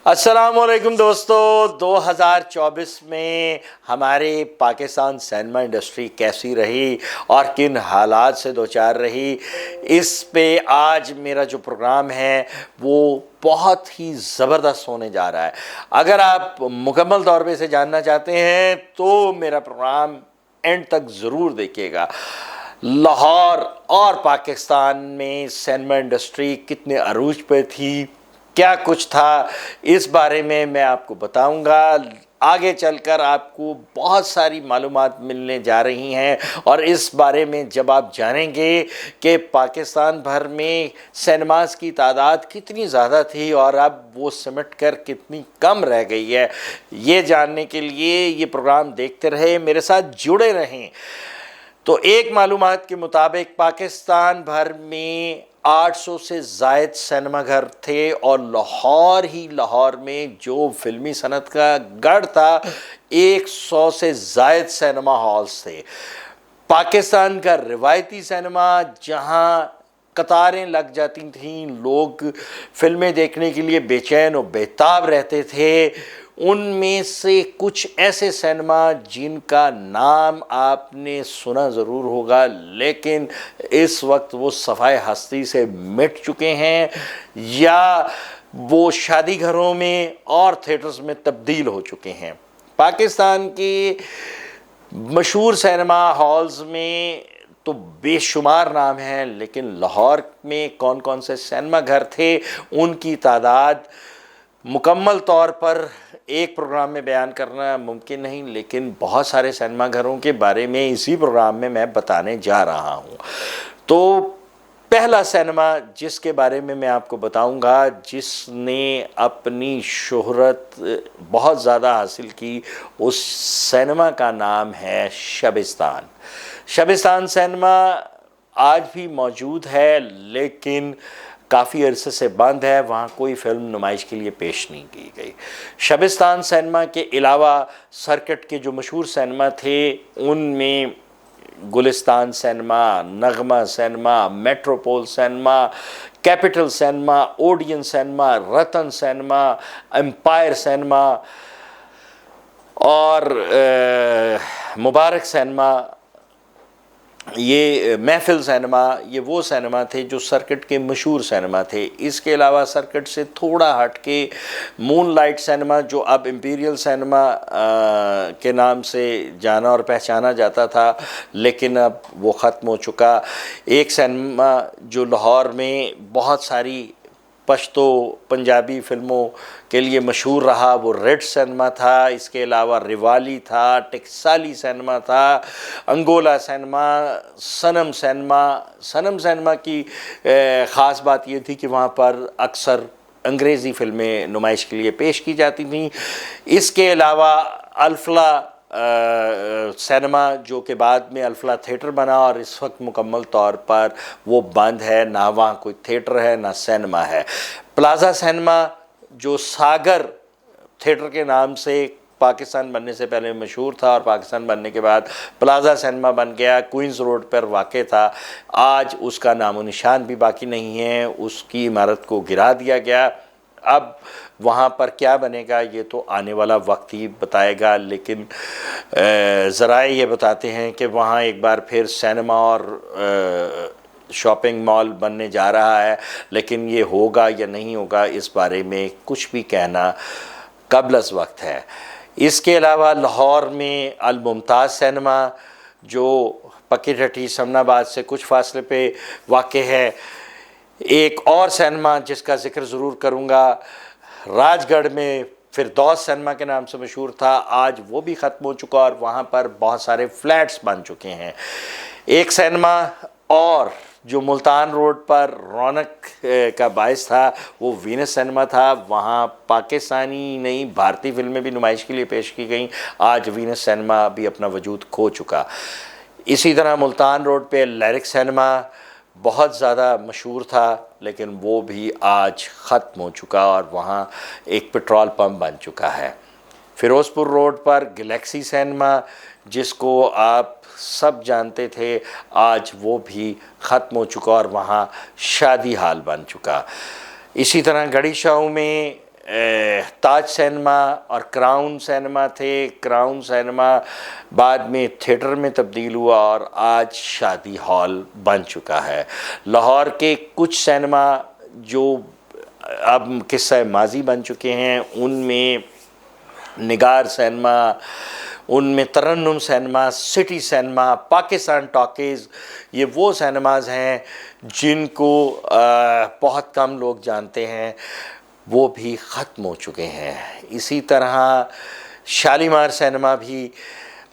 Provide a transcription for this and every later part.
अस्सलामुअलैकुम दोस्तों, 2024 में हमारे पाकिस्तान सिनेमा इंडस्ट्री कैसी रही और किन हालात से दो चार रही, इस पे आज मेरा जो प्रोग्राम है वो बहुत ही ज़बरदस्त होने जा रहा है। अगर आप मुकम्मल तौर पे इसे जानना चाहते हैं तो मेरा प्रोग्राम एंड तक ज़रूर देखिएगा। लाहौर और पाकिस्तान में सिनेमा इंडस्ट्री कितने अरूज पे थी, क्या कुछ था, इस बारे में मैं आपको बताऊंगा। आगे चलकर आपको बहुत सारी मालूमात मिलने जा रही हैं और इस बारे में जब आप जानेंगे कि पाकिस्तान भर में सिनेमास की तादाद कितनी ज़्यादा थी और अब वो सिमट कर कितनी कम रह गई है, ये जानने के लिए ये प्रोग्राम देखते रहे, मेरे साथ जुड़े रहें। तो एक मालूमात के मुताबिक पाकिस्तान भर में 800 से ज़ायद सिनेमा घर थे और लाहौर में जो फिल्मी सनत का गढ़ था 100 से ज़ायद सिनेमा हॉल्स थे। पाकिस्तान का रिवायती सिनेमा जहां कतारें लग जाती थीं, लोग फिल्में देखने के लिए बेचैन और बेताब रहते थे, उनमें से कुछ ऐसे सिनेमा जिनका नाम आपने सुना ज़रूर होगा लेकिन इस वक्त वो सफ़ाए हस्ती से मिट चुके हैं या वो शादी घरों में और थिएटर्स में तब्दील हो चुके हैं। पाकिस्तान के मशहूर सिनेमा हॉल्स में तो बेशुमार नाम हैं, लेकिन लाहौर में कौन कौन से सिनेमा घर थे उनकी तादाद मुकम्मल तौर पर एक प्रोग्राम में बयान करना मुमकिन नहीं, लेकिन बहुत सारे सिनेमा घरों के बारे में इसी प्रोग्राम में मैं बताने जा रहा हूँ। तो पहला सिनेमा जिसके बारे में मैं आपको बताऊंगा, जिसने अपनी शोहरत बहुत ज़्यादा हासिल की, उस सिनेमा का नाम है शबिस्तान। शबिस्तान सिनेमा आज भी मौजूद है लेकिन काफ़ी अरसे से बंद है, वहाँ कोई फिल्म नुमाइश के लिए पेश नहीं की गई। शबिस्तान सिनेमा के अलावा सर्किट के जो मशहूर सिनेमा थे उनमें Gulistan cinema, Nagma cinema, Metropole cinema, Capitol cinema, Odeon cinema, Ratan cinema, Empire cinema और मुबारक सिनेमा, ये महफिल सिनेमा, ये वो सिनेमा थे जो सर्किट के मशहूर सिनेमा थे। इसके अलावा सर्किट से थोड़ा हट के मूनलाइट सिनेमा, जो अब इम्पीरियल सिनेमा के नाम से जाना और पहचाना जाता था लेकिन अब वो ख़त्म हो चुका। एक सिनेमा जो लाहौर में बहुत सारी पश्तो पंजाबी फ़िल्मों के लिए मशहूर रहा वो रेड सिनेमा था। इसके अलावा रिवाली था, टेक्साली सिनेमा था, अंगोला सिनेमा, सनम सिनेमा। सनम सिनेमा की ख़ास बात ये थी कि वहाँ पर अक्सर अंग्रेज़ी फ़िल्में नुमाइश के लिए पेश की जाती थीं। इसके अलावा अल्फला सिनेमा, जो कि बाद में अल्फला थिएटर बना और इस वक्त मुकम्मल तौर पर वो बंद है, ना वहाँ कोई थिएटर है ना सिनेमा है। प्लाज़ा सिनेमा जो सागर थिएटर के नाम से पाकिस्तान बनने से पहले मशहूर था और पाकिस्तान बनने के बाद प्लाज़ा सिनेमा बन गया, क्वींस रोड पर वाक़ था, आज उसका नामो निशान भी बाकी नहीं है, उसकी इमारत को गिरा दिया गया। अब वहाँ पर क्या बनेगा ये तो आने वाला वक्त ही बताएगा, लेकिन ज़राए ये बताते हैं कि वहाँ एक बार फिर सिनेमा और शॉपिंग मॉल बनने जा रहा है, लेकिन ये होगा या नहीं होगा इस बारे में कुछ भी कहना कबलस वक्त है। इसके अलावा लाहौर में अल मुमताज़ सिनेमा, जो पक्की टट्टी समनाबाद से कुछ फासले पे वाक़ है। एक और सिनेमा जिसका ज़िक्र ज़रूर करूँगा, राजगढ़ में फिरदौस सिनेमा के नाम से मशहूर था, आज वो भी ख़त्म हो चुका और वहाँ पर बहुत सारे फ्लैट्स बन चुके हैं। एक सिनेमा और जो मुल्तान रोड पर रौनक का बायस था वो वीनस सिनेमा था, वहाँ पाकिस्तानी नहीं भारतीय फिल्में भी नुमाइश के लिए पेश की गई। आज वीनस सिनेमा भी अपना वजूद खो चुका। इसी तरह मुल्तान रोड पे लिरिक सिनेमा बहुत ज़्यादा मशहूर था लेकिन वो भी आज ख़त्म हो चुका और वहाँ एक पेट्रोल पंप बन चुका है। फ़िरोज़पुर रोड पर गैलेक्सी सिनेमा, जिसको आप सब जानते थे, आज वो भी ख़त्म हो चुका और वहाँ शादी हाल बन चुका। इसी तरह गड़ी शाह में ताज सिनेमा और क्राउन सिनेमा थे। क्राउन सिनेमा बाद में थिएटर में तब्दील हुआ और आज शादी हॉल बन चुका है। लाहौर के कुछ सिनेमा जो अब किस्सा माजी बन चुके हैं, उनमें निगार सिनेमा, उनमें Tarannum cinema, city cinema, Pakistan talkies, ये वो सिनेमाज़ हैं जिनको बहुत कम लोग जानते हैं, वो भी ख़त्म हो चुके हैं। इसी तरह शालीमार सिनेमा भी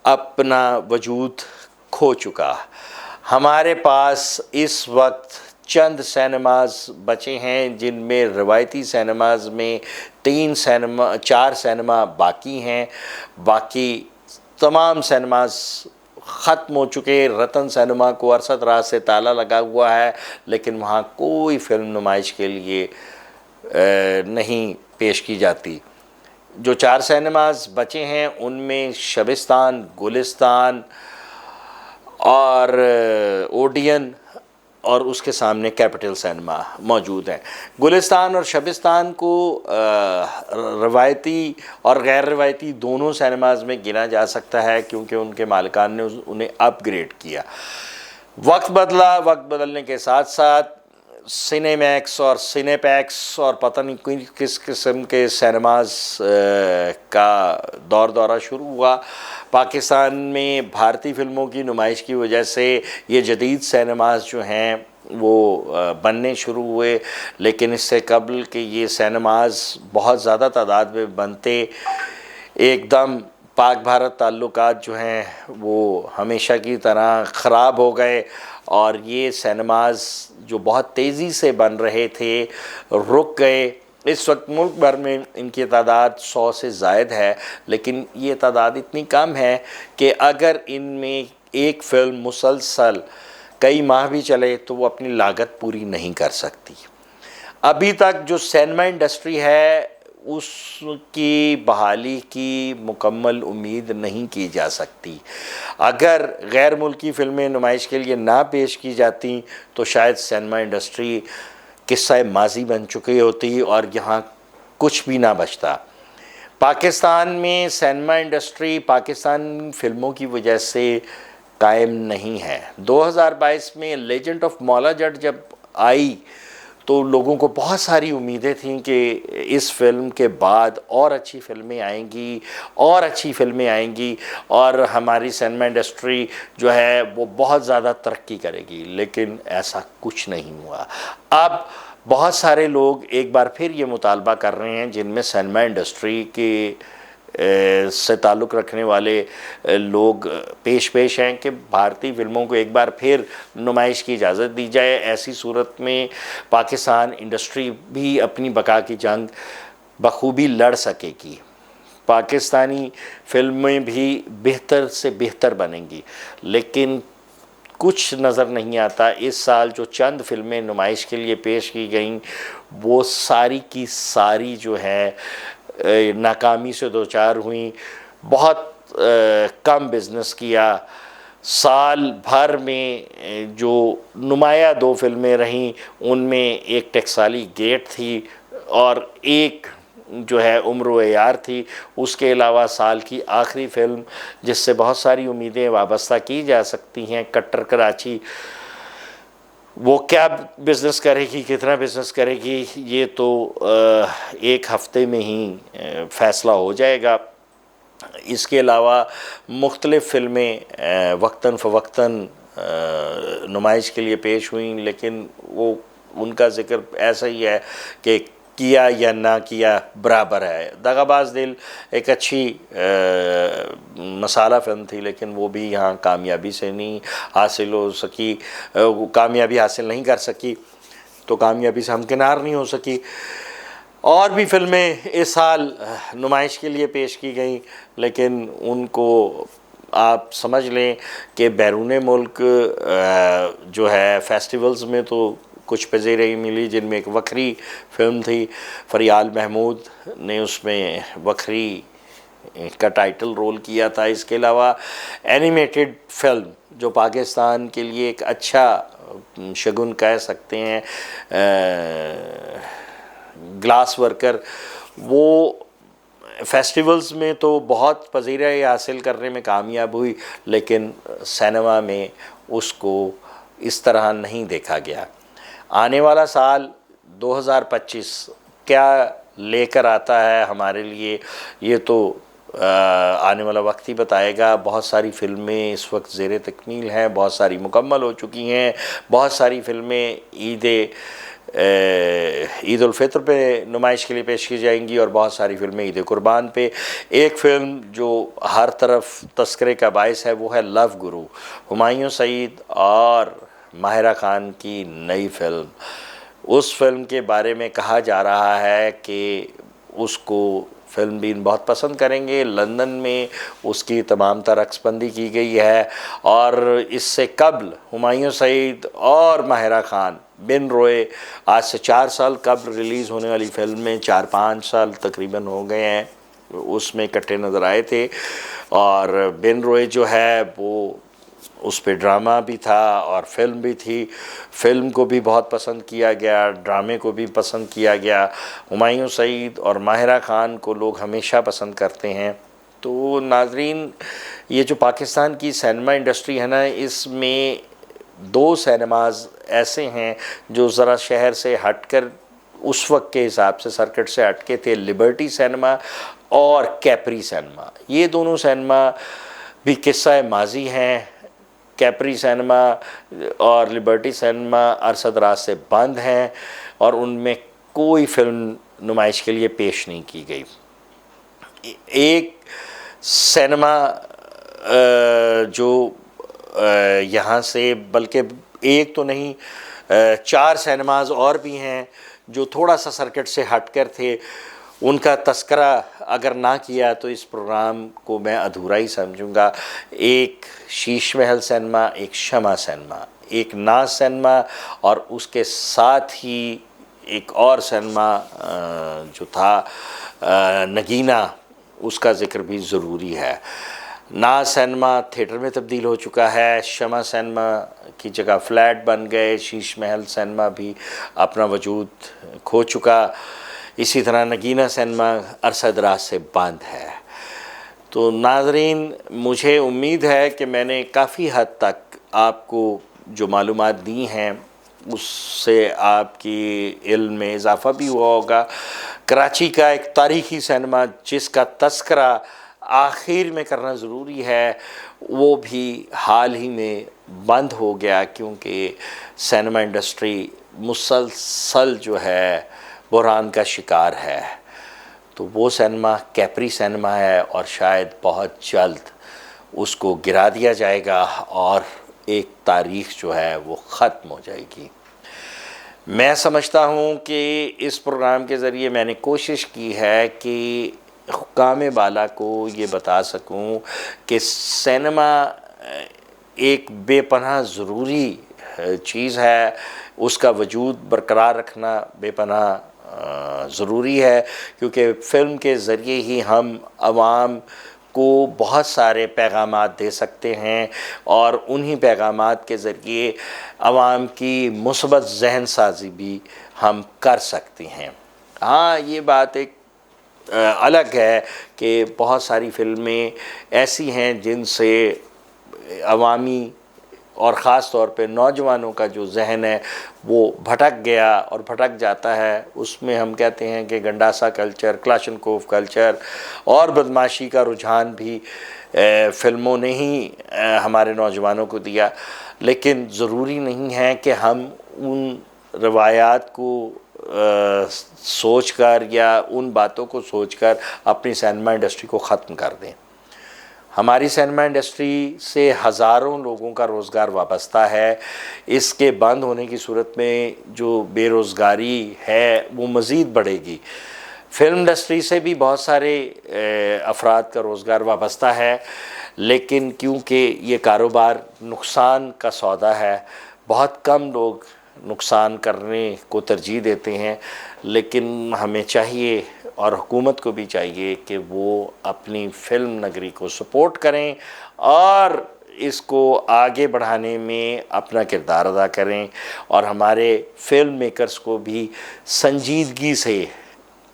अपना वजूद खो चुका। हमारे पास इस वक्त चंद सिनेमाज़ बचे हैं जिनमें रवायती सिनेमाज़ में 4 सिनेमा बाकी हैं। बाकी तमाम सिनेमाज़ ख़त्म हो चुके। रतन सिनेमा को अरसद रात से ताला लगा हुआ है, लेकिन वहाँ कोई फिल्म नुमाइश के लिए नहीं पेश की जाती। जो 4 सिनेमाज़ बचे हैं उनमें शबिस्तान, गुलिस्तान और ओडियन और उसके सामने कैपिटल सिनेमा मौजूद हैं। गुलिस्तान और शबिस्तान को रवायती और गैर रवायती दोनों सिनेमाज़ में गिना जा सकता है, क्योंकि उनके मालिकान ने उन्हें अपग्रेड किया। वक्त बदला, वक्त बदलने के साथ साथ सिनेमैक्स और सिनेपैक्स और पता नहीं किस किस्म के सिनेमाज़ का दौरा शुरू हुआ। पाकिस्तान में भारतीय फ़िल्मों की नुमाइश की वजह से ये जदीद सिनेमाज़ जो हैं वो बनने शुरू हुए, लेकिन इससे कबल कि ये सिनेमाज़ बहुत ज़्यादा तादाद में बनते, एकदम पाक भारत ताल्लुकात जो हैं वो हमेशा की तरह ख़राब हो गए और ये सिनेमाज़ जो बहुत तेज़ी से बन रहे थे रुक गए। इस वक्त मुल्क भर में इनकी तादाद 100 से ज़ायद है, लेकिन ये तादाद इतनी कम है कि अगर इनमें एक फ़िल्म मुसलसल कई माह भी चले तो वो अपनी लागत पूरी नहीं कर सकती। अभी तक जो सिनेमा इंडस्ट्री है उसकी बहाली की मुकम्मल उम्मीद नहीं की जा सकती। अगर गैर मुल्की फ़िल्में नुमाइश के लिए ना पेश की जाती तो शायद सिनेमा इंडस्ट्री किस्सा माजी बन चुकी होती और यहाँ कुछ भी ना बचता। पाकिस्तान में सिनेमा इंडस्ट्री पाकिस्तान फ़िल्मों की वजह से कायम नहीं है। 2022 में लेजेंड ऑफ मौला जट जब आई तो लोगों को बहुत सारी उम्मीदें थीं कि इस फिल्म के बाद और अच्छी फ़िल्में आएंगी और अच्छी फ़िल्में आएंगी और हमारी सिनेमा इंडस्ट्री जो है वो बहुत ज़्यादा तरक्की करेगी, लेकिन ऐसा कुछ नहीं हुआ। अब बहुत सारे लोग एक बार फिर ये मुतालबा कर रहे हैं, जिनमें सिनेमा इंडस्ट्री के से ताल्लुक़ रखने वाले लोग पेश हैं कि भारतीय फ़िल्मों को एक बार फिर नुमाइश की इजाज़त दी जाए। ऐसी सूरत में पाकिस्तान इंडस्ट्री भी अपनी बका की जंग बखूबी लड़ सकेगी। पाकिस्तानी फ़िल्में भी बेहतर से बेहतर बनेंगी, लेकिन कुछ नज़र नहीं आता। इस साल जो चंद फ़िल्में नुमाइश के लिए पेश की गईं वो सारी की सारी जो है नाकामी से दो चार हुई। बहुत कम बिज़नेस किया। साल भर में जो नुमाया 2 फ़िल्में रहीं उनमें एक टकसाली गेट थी और एक जो है उम्र यार थी। उसके अलावा साल की आखिरी फ़िल्म जिससे बहुत सारी उम्मीदें वाबस्ता की जा सकती हैं, कट्टर कराची, वो क्या बिज़नेस करेगी, कितना बिज़नेस करेगी, ये तो एक हफ़्ते में ही फ़ैसला हो जाएगा। इसके अलावा मुख्तलिफ़ फ़िल्में वक्तन फ़वक्तन नुमाइश के लिए पेश हुई, लेकिन वो उनका ज़िक्र ऐसा ही है कि किया या ना किया बराबर है। दगाबाज दिल एक अच्छी मसाला फ़िल्म थी, लेकिन वो भी यहाँ कामयाबी से नहीं हासिल हो सकी, कामयाबी हासिल नहीं कर सकी, तो कामयाबी से हमकिनार नहीं हो सकी। और भी फ़िल्में इस साल नुमाइश के लिए पेश की गई, लेकिन उनको आप समझ लें कि बैरून मुल्क जो है फेस्टिवल्स में तो कुछ पज़ीराई मिली, जिनमें एक वक्री फ़िल्म थी। फ़रियाल महमूद ने उसमें वक्री का टाइटल रोल किया था। इसके अलावा एनिमेटेड फ़िल्म जो पाकिस्तान के लिए एक अच्छा शगुन कह सकते हैं, ग्लास वर्कर, वो फेस्टिवल्स में तो बहुत पजीराई हासिल करने में कामयाब हुई, लेकिन सिनेमा में उसको इस तरह नहीं देखा गया। आने वाला साल 2025 क्या लेकर आता है हमारे लिए, ये तो आने वाला वक्त ही बताएगा। बहुत सारी फिल्में इस वक्त ज़ेर तकमील हैं, बहुत सारी मुकम्मल हो चुकी हैं, बहुत सारी फिल्में ईद उल फित्र पे नुमाइश के लिए पेश की जाएंगी और बहुत सारी फिल्में ईद कुर्बान पे। एक फ़िल्म जो हर तरफ तस्करे का बायस है वो है लव गुरु, हुमायूं सईद और माहिरा खान की नई फिल्म। उस फिल्म के बारे में कहा जा रहा है कि उसको फिल्म बीन बहुत पसंद करेंगे। लंदन में उसकी तमाम तरह अक्सबंदी की गई है और इससे कबल हुमायूं सईद और माहिरा खान बिन रोए आज से 4 साल कबल रिलीज़ होने वाली फिल्म में 4-5 साल तकरीबन हो गए हैं, उसमें इकट्ठे नज़र आए थे। और बिन रोए जो है वो उस पे ड्रामा भी था और फिल्म भी थी। फिल्म को भी बहुत पसंद किया गया, ड्रामे को भी पसंद किया गया। हुमायूं सईद और माहिरा खान को लोग हमेशा पसंद करते हैं। तो नाजरीन, ये जो पाकिस्तान की सिनेमा इंडस्ट्री है ना, इसमें 2 सिनेमाज ऐसे हैं जो ज़रा शहर से हटकर उस वक्त के हिसाब से सर्किट से हटके थे, लिबर्टी सिनेमा और कैपरी सिनेमा। ये दोनों सिनेमा भी किस्सा माजी हैं। कैपरी सिनेमा और लिबर्टी सिनेमा अरसद रात से बंद हैं और उनमें कोई फिल्म नुमाइश के लिए पेश नहीं की गई। एक सिनेमा जो यहाँ से, बल्कि एक तो नहीं 4 सिनेमाज और भी हैं जो थोड़ा सा सर्किट से हटकर थे, उनका तस्करा अगर ना किया तो इस प्रोग्राम को मैं अधूरा ही समझूंगा। एक शीश महल सिनेमा, एक शमा सिनेमा, एक नाज सिनेमा और उसके साथ ही एक और सिनेमा जो था नगीना, उसका ज़िक्र भी ज़रूरी है। नाज सिनेमा थिएटर में तब्दील हो चुका है, शमा सिनेमा की जगह फ्लैट बन गए, शीश महल सिनेमा भी अपना वजूद खो चुका। इसी तरह नगीना सिनेमा अरसद रात से बंद है। तो नाज़रीन, मुझे उम्मीद है कि मैंने काफ़ी हद तक आपको जो मालूमात दी हैं उससे आपकी इल्म में इजाफ़ा भी हुआ होगा। कराची का एक तारीख़ी सिनेमा जिसका तस्करा आखिर में करना ज़रूरी है, वो भी हाल ही में बंद हो गया क्योंकि सिनेमा इंडस्ट्री मुसलसल जो है बुहरान का शिकार है। तो वो सिनेमा कैपरी सिनेमा है और शायद बहुत जल्द उसको गिरा दिया जाएगा और एक तारीख़ जो है वो ख़त्म हो जाएगी। मैं समझता हूँ कि इस प्रोग्राम के ज़रिए मैंने कोशिश की है कि हुक्काम बाला को ये बता सकूँ कि सिनेमा एक बेपनाह ज़रूरी चीज़ है, उसका वजूद बरकरार रखना बेपनाह ज़रूरी है, क्योंकि फ़िल्म के ज़रिए ही हम आवाम को बहुत सारे पैगामात दे सकते हैं और उन्हीं पैगामात के ज़रिए आवाम की मुस्बत जहन साजी भी हम कर सकते हैं। हाँ, ये बात एक अलग है कि बहुत सारी फ़िल्में ऐसी हैं जिनसे अवामी और ख़ास तौर पे नौजवानों का जो जहन है वो भटक गया और भटक जाता है। उसमें हम कहते हैं कि गंडासा कल्चर, क्लाशनकोफ कल्चर और बदमाशी का रुझान भी फ़िल्मों ने ही हमारे नौजवानों को दिया। लेकिन ज़रूरी नहीं है कि हम उन रवायात को सोचकर या उन बातों को सोचकर अपनी सिनेमा इंडस्ट्री को ख़त्म कर दें। हमारी सिनेमा इंडस्ट्री से हज़ारों लोगों का रोज़गार वाबस्ता है। इसके बंद होने की सूरत में जो बेरोज़गारी है वो मज़ीद बढ़ेगी। फ़िल्म इंडस्ट्री से भी बहुत सारे अफराद का रोज़गार वाबस्ता है, लेकिन क्योंकि ये कारोबार नुकसान का सौदा है, बहुत कम लोग नुकसान करने को तरजीह देते हैं। लेकिन हमें चाहिए और हुकूमत को भी चाहिए कि वो अपनी फ़िल्म नगरी को सपोर्ट करें और इसको आगे बढ़ाने में अपना किरदार अदा करें और हमारे फ़िल्म मेकर्स को भी संजीदगी से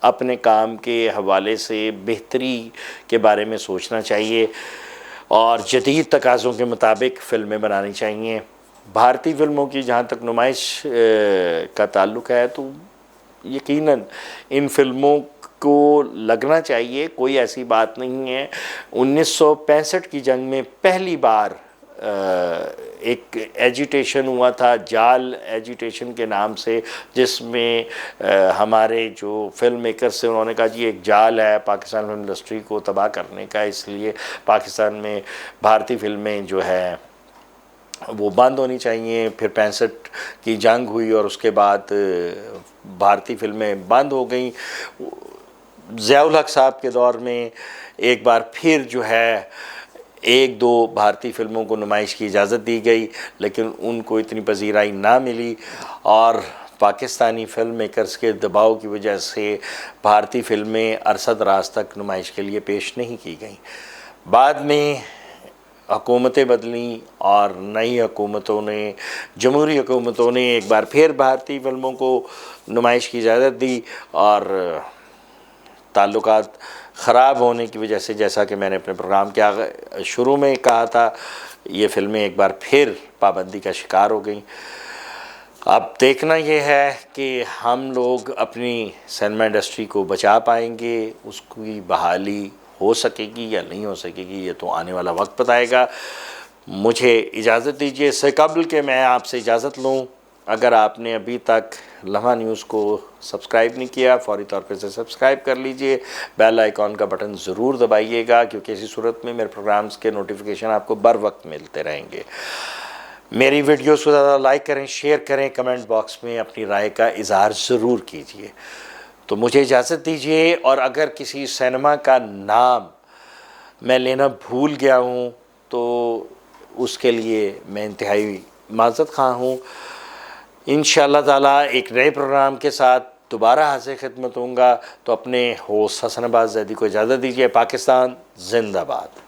अपने काम के हवाले से बेहतरी के बारे में सोचना चाहिए और जदीद तकाज़ों के मुताबिक फ़िल्में बनानी चाहिए। भारतीय फ़िल्मों की जहाँ तक नुमाइश का ताल्लुक़ है तो यकीनन इन फ़िल्मों को लगना चाहिए, कोई ऐसी बात नहीं है। 1965 की जंग में पहली बार एक एजिटेशन हुआ था, जाल एजिटेशन के नाम से, जिसमें हमारे जो फिल्म मेकर्स थे उन्होंने कहा जी एक जाल है पाकिस्तान फिल्म इंडस्ट्री को तबाह करने का, इसलिए पाकिस्तान में भारतीय फिल्में जो है वो बंद होनी चाहिए। फिर 65 की जंग हुई और उसके बाद भारतीय फिल्में बंद हो गई। ज़ियाउल हक साहब के दौर में एक बार फिर जो है एक दो भारतीय फिल्मों को नुमाइश की इजाज़त दी गई, लेकिन उनको इतनी पजीराई ना मिली और पाकिस्तानी फिल्म मेकर्स के दबाव की वजह से भारतीय फिल्में अरसद-दराज तक नुमाइश के लिए पेश नहीं की गई। बाद में हुकूमतें बदलीं और नई हुकूमतों ने, जमहूरी हुकूमतों ने एक बार फिर भारतीय फिल्मों को नुमाइश की इजाज़त दी और ताल्लुकात ख़राब होने की वजह से, जैसा कि मैंने अपने प्रोग्राम के शुरू में कहा था, ये फ़िल्में एक बार फिर पाबंदी का शिकार हो गई। अब देखना ये है कि हम लोग अपनी सिनेमा इंडस्ट्री को बचा पाएंगे, उसकी बहाली हो सकेगी या नहीं हो सकेगी, ये तो आने वाला वक्त बताएगा। मुझे इजाज़त दीजिए। इससे कबल के मैं आपसे इजाज़त लूँ, अगर आपने अभी तक लम्हा न्यूज़ को सब्सक्राइब नहीं किया, फौरी तौर पर से सब्सक्राइब कर लीजिए, बेल आइकॉन का बटन ज़रूर दबाइएगा, क्योंकि इसी सूरत में मेरे प्रोग्राम्स के नोटिफिकेशन आपको बर वक्त मिलते रहेंगे। मेरी वीडियोस को ज़्यादा लाइक करें, शेयर करें, कमेंट बॉक्स में अपनी राय का इज़हार ज़रूर कीजिए। तो मुझे इजाज़त दीजिए। और अगर किसी सिनेमा का नाम मैं लेना भूल गया हूँ तो उसके लिए मैं इंतहाई माज़रत ख़्वाह हूँ। इंशाअल्लाह ताला एक नए प्रोग्राम के साथ दोबारा हाज़िर खिदमत होऊंगा। तो अपने होस्ट हसन अब्बास ज़ैदी को इजाज़त दीजिए। पाकिस्तान जिंदाबाद।